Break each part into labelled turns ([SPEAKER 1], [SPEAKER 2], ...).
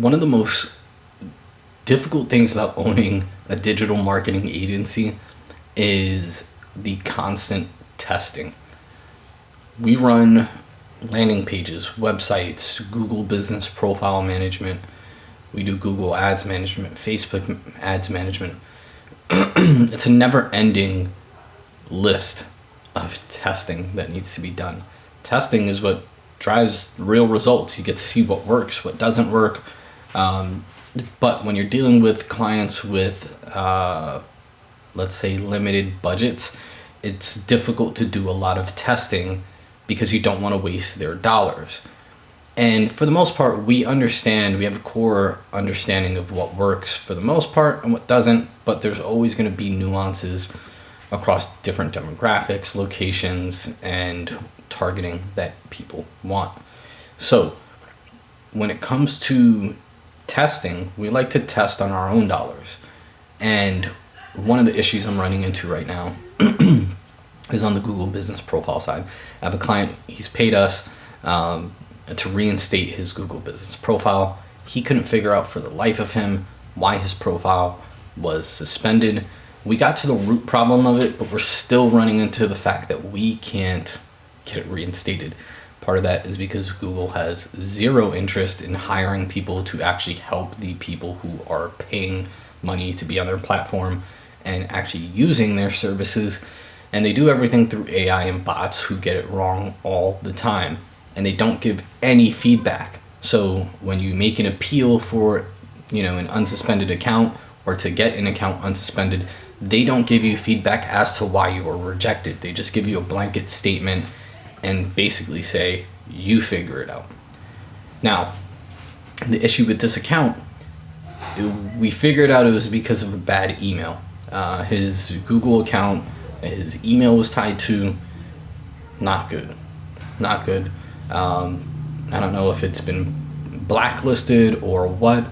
[SPEAKER 1] One of the most difficult things about owning a digital marketing agency is the constant testing. We run landing pages, websites, Google Business Profile Management. We do Google Ads Management, Facebook Ads Management. It's a never-ending list of testing that needs to be done. Testing is what drives real results. You get to see what works, what doesn't work. But when you're dealing with clients with, let's say, limited budgets, it's difficult to do a lot of testing because you don't want to waste their dollars. And for the most part, we have a core understanding of what works for the most part and what doesn't, but there's always going to be nuances across different demographics, locations, and targeting that people want. So when it comes to testing, we like to test on our own dollars. And one of the issues I'm running into right now is on the Google Business Profile side. I have a client, he's paid us to reinstate his Google Business Profile. He couldn't figure out for the life of him why his profile was suspended. We got to the root problem of it, but we're still running into the fact that we can't get it reinstated. Part of that is because Google has zero interest in hiring people to actually help the people who are paying money to be on their platform and actually using their services. And they do everything through AI and bots who get it wrong all the time. And they don't give any feedback. So when you make an appeal for, an unsuspended account or to get an account unsuspended, they don't give you feedback as to why you were rejected. They just give you a blanket statement and basically say, you figure it out. Now, the issue with this account, we figured out it was because of a bad email. His Google account, his email was tied to, not good. I don't know if it's been blacklisted or what,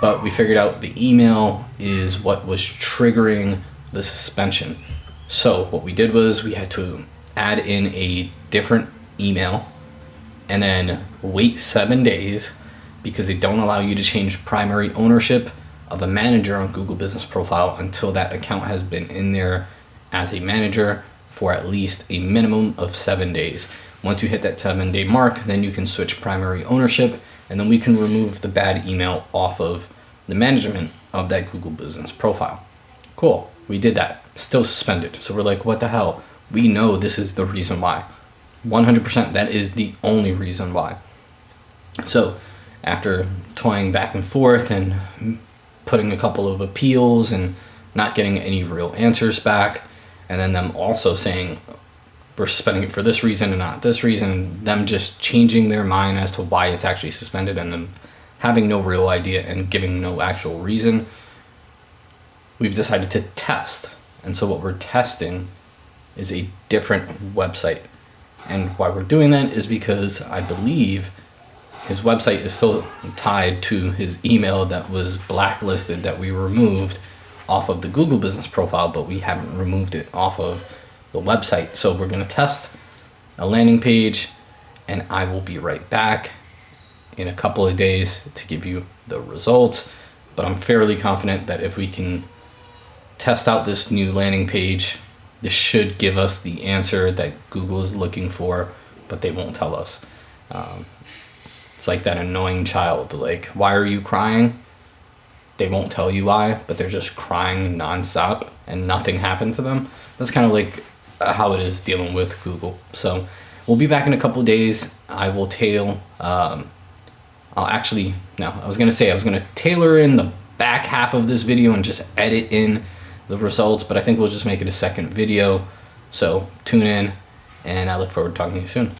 [SPEAKER 1] but we figured out the email is what was triggering the suspension. So what we did was we had to add in a different email and then wait 7 days because they don't allow you to change primary ownership of a manager on Google Business Profile until that account has been in there as a manager for at least a minimum of 7 days. Once you hit that 7-day mark, then you can switch primary ownership, and then we can remove the bad email off of the management of that Google Business Profile. Cool, we did that. Still suspended. So we're like, what the hell? We know this is the reason why. 100%, that is the only reason why. So after toying back and forth and putting a couple of appeals and not getting any real answers back, and then them also saying we're suspending it for this reason and not this reason, them just changing their mind as to why it's actually suspended and them having no real idea and giving no actual reason, we've decided to test. And so what we're testing is a different website. And why we're doing that is because I believe his website is still tied to his email that was blacklisted, that we removed off of the Google Business Profile, but we haven't removed it off of the website. So we're going to test a landing page, and I will be right back in a couple of days to give you the results. But I'm fairly confident that if we can test out this new landing page, this should give us the answer that Google is looking for, but they won't tell us. It's like that annoying child, like, why are you crying? They won't tell you why, but they're just crying nonstop and nothing happened to them. That's kind of like how it is dealing with Google. So we'll be back in a couple of days. I will I was going to tailor in the back half of this video and just edit in the results, but I think we'll just make it a second video. So tune in, and I look forward to talking to you soon.